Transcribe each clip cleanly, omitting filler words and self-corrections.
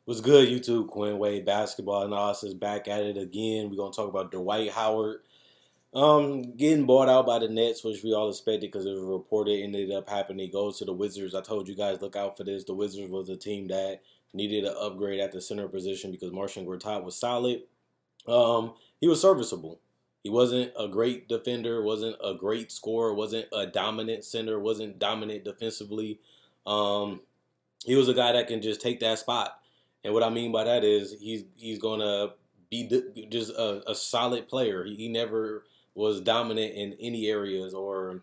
What's good, YouTube? Quinn Wade Basketball Analysis back at it again. We're gonna talk about Dwight Howard getting bought out by the Nets, which we all expected because it was reported and ended up happening. He goes to the Wizards. I told you guys look out for this. The Wizards was a team that needed an upgrade at the center position because Marcin Gortat was solid. He was serviceable. He wasn't a great defender, wasn't a great scorer, wasn't a dominant center, wasn't dominant defensively. Um, he was a guy that can just take that spot. And what I mean by that is he's gonna be just a solid player. He never was dominant in any areas, or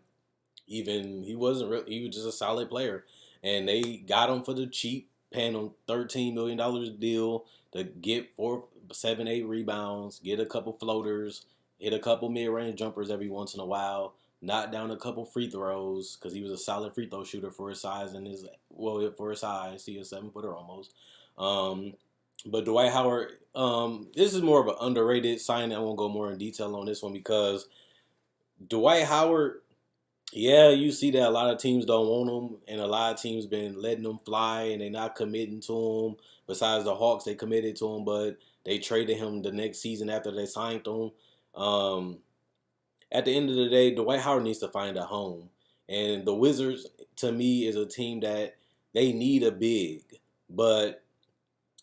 even he wasn't. He was just a solid player, and they got him for the cheap, paying him $13 million deal to get 4, 7, 8 rebounds, get a couple floaters, hit a couple mid-range jumpers every once in a while, knock down a couple free throws because he was a solid free throw shooter for his size and for his size, he is 7 footer almost. Um, but Dwight Howard, this is more of an underrated signing. I won't go more in detail on this one because Dwight Howard, yeah, you see that a lot of teams don't want him, and a lot of teams been letting him fly, and they're not committing to him. Besides the Hawks, they committed to him, but they traded him the next season after they signed him. Um, at the end of the day, Dwight Howard needs to find a home, and the Wizards, to me, is a team that they need a big, but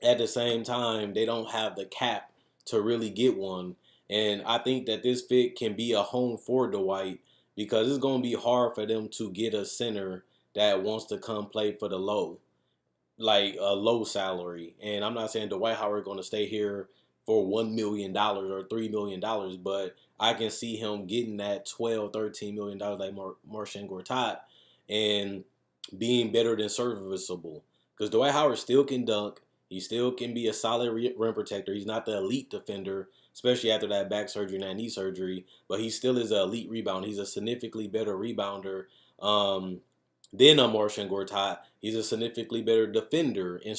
at the same time, they don't have the cap to really get one. And I think that this fit can be a home for Dwight because it's going to be hard for them to get a center that wants to come play for the like a low salary. And I'm not saying Dwight Howard going to stay here for $1 million or $3 million, but I can see him getting that 12, $13 million like Marcin Gortat and being better than serviceable. Because Dwight Howard still can dunk. He still can be a solid rim protector. He's not the elite defender, especially after that back surgery and that knee surgery, but he still is an elite rebounder. He's a significantly better rebounder than a Marcin Gortat. He's a significantly better defender and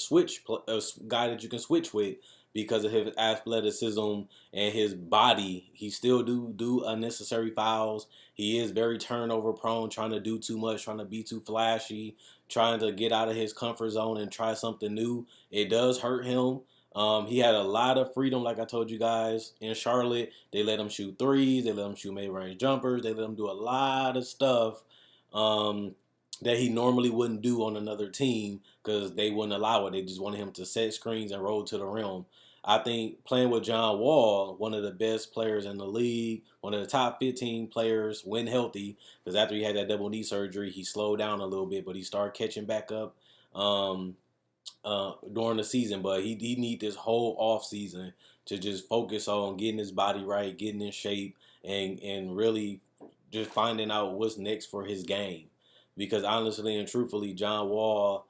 a guy that you can switch with because of his athleticism and his body. He still do unnecessary fouls. He is very turnover prone, trying to do too much, trying to be too flashy, trying to get out of his comfort zone and try something new. It does hurt him. He had a lot of freedom, like I told you guys, in Charlotte. They let him shoot threes. They let him shoot mid-range jumpers. They let him do a lot of stuff that he normally wouldn't do on another team because they wouldn't allow it. They just wanted him to set screens and roll to the rim. I think playing with John Wall, one of the best players in the league, one of the top 15 players when healthy, because after he had that double knee surgery, he slowed down a little bit, but he started catching back up during the season. But he need this whole off season to just focus on getting his body right, getting in shape, and really just finding out what's next for his game. Because honestly and truthfully, John Wall,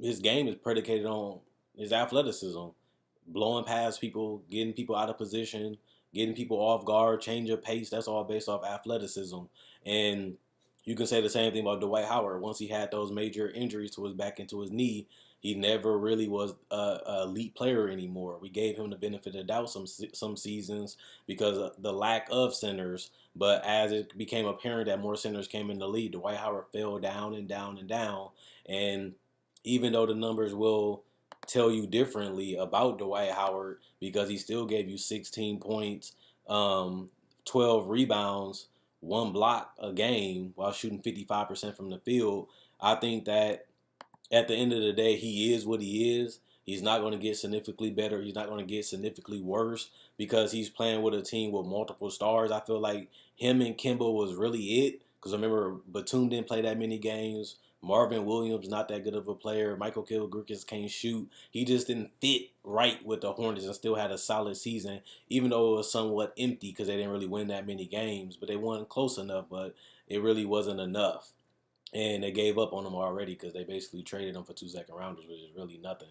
his game is predicated on his athleticism, blowing past people, getting people out of position, getting people off guard, change of pace. That's all based off athleticism. And you can say the same thing about Dwight Howard. Once he had those major injuries to his back and to his knee, he never really was a elite player anymore. We gave him the benefit of the doubt some seasons because of the lack of centers. But as it became apparent that more centers came in the league, Dwight Howard fell down and down and down. And even though the numbers will tell you differently about Dwight Howard because he still gave you 16 points, 12 rebounds, 1 block a game while shooting 55% from the field. I think that at the end of the day, he is what he is. He's not going to get significantly better. He's not going to get significantly worse because he's playing with a team with multiple stars. I feel like him and Kimba was really it because remember, Batum didn't play that many games. Marvin Williams not that good of a player. Michael Kidd-Gilchrist can't shoot. He just didn't fit right with the Hornets and still had a solid season, even though it was somewhat empty because they didn't really win that many games. But they won close enough, but it really wasn't enough. And they gave up on him already because they basically traded him for 2 second-rounders, which is really nothing.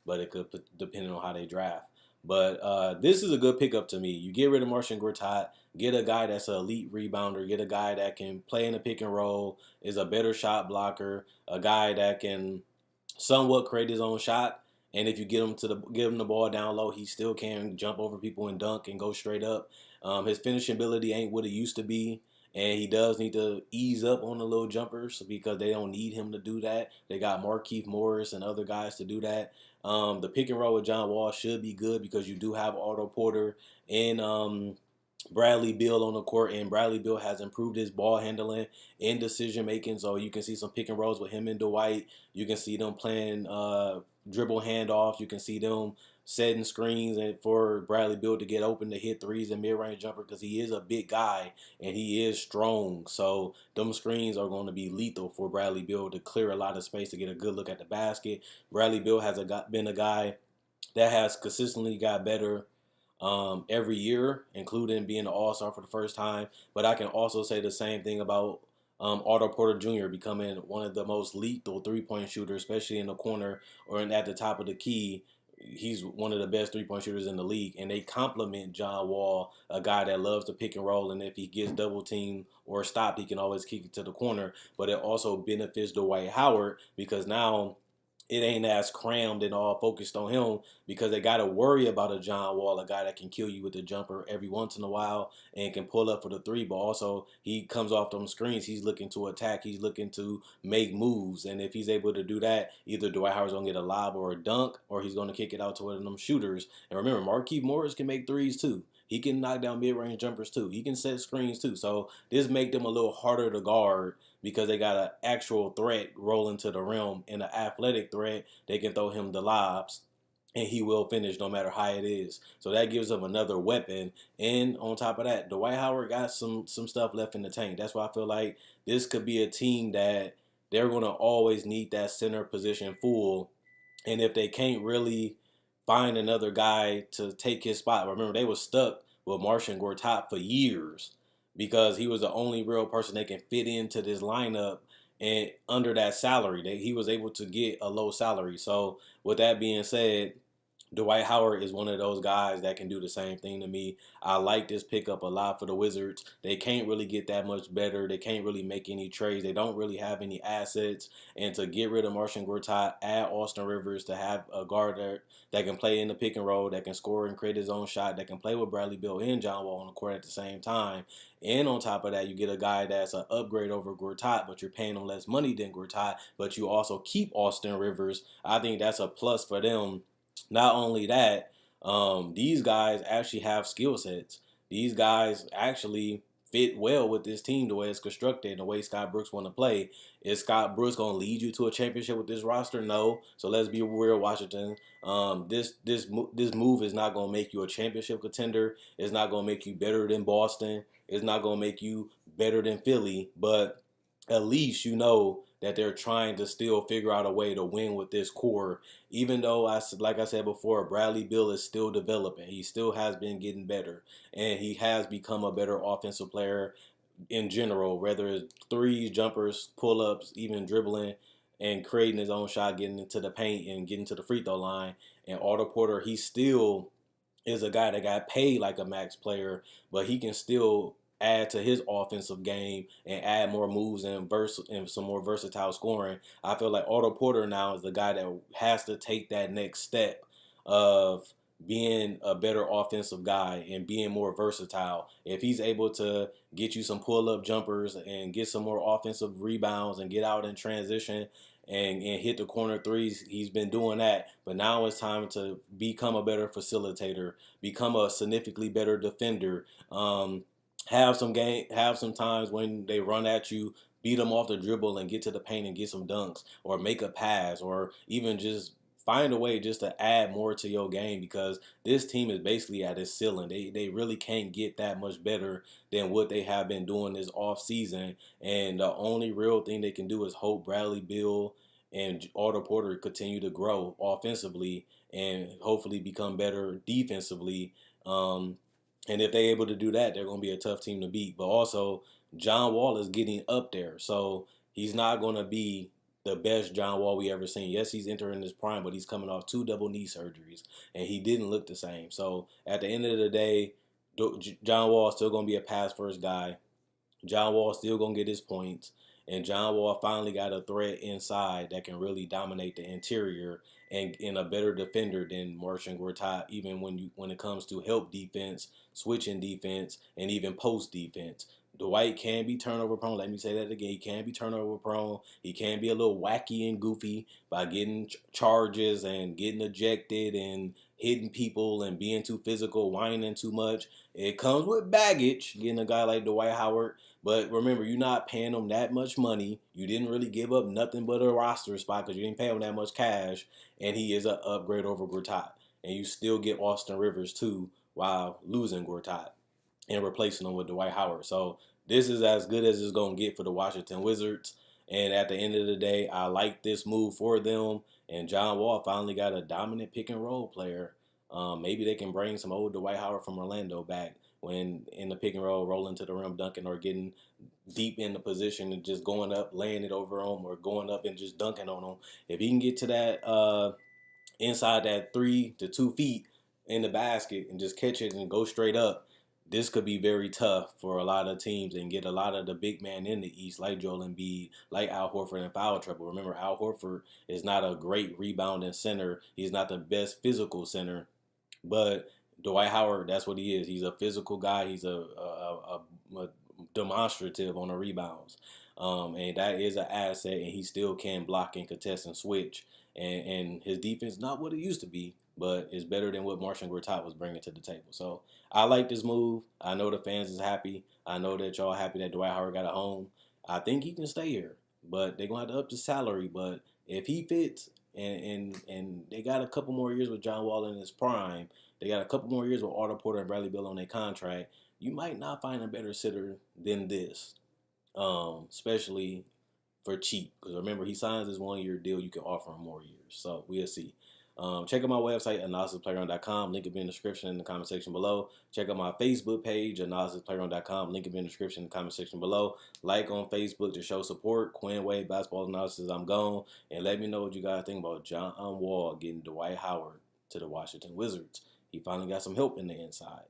But it could depend on how they draft. But this is a good pickup to me. You get rid of Marcin Gortat, get a guy that's an elite rebounder, get a guy that can play in the pick and roll, is a better shot blocker, a guy that can somewhat create his own shot. And if you give him the ball down low, he still can jump over people and dunk and go straight up. His finishing ability ain't what it used to be. And he does need to ease up on the little jumpers because they don't need him to do that. They got Markeith Morris and other guys to do that. The pick and roll with John Wall should be good because you do have Otto Porter and Bradley Beal on the court, and Bradley Beal has improved his ball handling and decision making. So you can see some pick and rolls with him and Dwight. You can see them playing dribble handoffs. You can see them setting screens and for Bradley Beal to get open to hit threes and mid range jumper because he is a big guy and he is strong. So them screens are going to be lethal for Bradley Beal to clear a lot of space to get a good look at the basket. Bradley Beal has been a guy that has consistently got better every year, including being an All-Star for the first time. But I can also say the same thing about Otto Porter Jr. becoming one of the most lethal three-point shooters, especially in the corner or at the top of the key. He's one of the best three-point shooters in the league, and they complement John Wall, a guy that loves to pick and roll, and if he gets double teamed or stopped, he can always kick it to the corner. But it also benefits Dwight Howard because now it ain't as crammed and all focused on him because they got to worry about a John Wall, a guy that can kill you with a jumper every once in a while and can pull up for the three. But also, he comes off them screens. He's looking to attack. He's looking to make moves. And if he's able to do that, either Dwight Howard's going to get a lob or a dunk, or he's going to kick it out to one of them shooters. And remember, Markeith Morris can make threes too. He can knock down mid-range jumpers too. He can set screens too. So this make them a little harder to guard because they got an actual threat rolling to the rim and an athletic threat. They can throw him the lobs and he will finish no matter how it is. So that gives them another weapon. And on top of that, Dwight Howard got some stuff left in the tank. That's why I feel like this could be a team that they're going to always need that center position full. And if they can't really find another guy to take his spot, remember they were stuck with Marcin Gortat for years because he was the only real person they can fit into this lineup and under that salary. He was able to get a low salary. So with that being said, Dwight Howard is one of those guys that can do the same thing to me. I like this pickup a lot for the Wizards. They can't really get that much better. They can't really make any trades. They don't really have any assets. And to get rid of Marcin Gortat, add Austin Rivers to have a guard that can play in the pick and roll, that can score and create his own shot, that can play with Bradley Beal and John Wall on the court at the same time. And on top of that, you get a guy that's an upgrade over Gortat, but you're paying him less money than Gortat, but you also keep Austin Rivers. I think that's a plus for them. Not only that, these guys actually have skill sets. These guys actually fit well with this team the way it's constructed and the way Scott Brooks want to play. Is Scott Brooks going to lead you to a championship with this roster? No. So let's be real, Washington. This move is not going to make you a championship contender. It's not going to make you better than Boston. It's not going to make you better than Philly. But at least you know that they're trying to still figure out a way to win with this core. Even though, like I said before, Bradley Beal is still developing. He still has been getting better. And he has become a better offensive player in general, whether it's threes, jumpers, pull-ups, even dribbling and creating his own shot, getting into the paint and getting to the free throw line. And Otto Porter, he still is a guy that got paid like a max player, but he can still add to his offensive game and add more moves and some more versatile scoring. I feel like Otto Porter now is the guy that has to take that next step of being a better offensive guy and being more versatile. If he's able to get you some pull-up jumpers and get some more offensive rebounds and get out in transition and hit the corner threes, he's been doing that. But now it's time to become a better facilitator, become a significantly better defender. Have some times when they run at you, beat them off the dribble and get to the paint and get some dunks or make a pass or even just find a way just to add more to your game because this team is basically at its ceiling. They really can't get that much better than what they have been doing this off season. And the only real thing they can do is hope Bradley Beal and Otto Porter continue to grow offensively and hopefully become better defensively. And if they're able to do that, they're going to be a tough team to beat. But also, John Wall is getting up there. So he's not going to be the best John Wall we ever seen. Yes, he's entering his prime, but he's coming off 2 double knee surgeries. And he didn't look the same. So at the end of the day, John Wall is still going to be a pass-first guy. John Wall still going to get his points. And John Wall finally got a threat inside that can really dominate the interior and a better defender than Marcin Gortat, even when it comes to help defense, switching defense, and even post defense. Dwight can be turnover prone. Let me say that again. He can be turnover prone. He can be a little wacky and goofy by getting charges and getting ejected and hitting people and being too physical, whining too much. It comes with baggage, getting a guy like Dwight Howard. But remember, you're not paying him that much money. You didn't really give up nothing but a roster spot because you didn't pay him that much cash. And he is an upgrade over Gortat. And you still get Austin Rivers too while losing Gortat and replacing him with Dwight Howard. So this is as good as it's going to get for the Washington Wizards. And at the end of the day, I like this move for them. And John Wall finally got a dominant pick and roll player. Maybe they can bring some old Dwight Howard from Orlando back when in the pick and roll, rolling to the rim, dunking, or getting deep in the position and just going up, laying it over them, or going up and just dunking on them. If he can get to that inside that 3 to 2 feet in the basket and just catch it and go straight up, this could be very tough for a lot of teams and get a lot of the big men in the East, like Joel Embiid, like Al Horford, in foul trouble. Remember, Al Horford is not a great rebounding center. He's not the best physical center, but Dwight Howard, that's what he is. He's a physical guy. He's a demonstrative on the rebounds. And that is an asset, and he still can block and contest and switch. And his defense, not what it used to be, but it's better than what Marcin Gortat was bringing to the table. So I like this move. I know the fans is happy. I know that y'all happy that Dwight Howard got a home. I think he can stay here, but they're going to have to up the salary. But if he fits, and they got a couple more years with John Wall in his prime, they got a couple more years with Otto Porter and Bradley Beal on their contract, you might not find a better sitter than this, especially for cheap. Because remember, he signs his 1-year deal. You can offer him more years. So we'll see. Check out my website, analysisplayground.com. Link will be in the description in the comment section below. Check out my Facebook page, analysisplayground.com. Link will be in the description in the comment section below. Like on Facebook to show support. Quinn Wade, Basketball Analysis, I'm gone. And let me know what you guys think about John Wall getting Dwight Howard to the Washington Wizards. He finally got some help in the inside.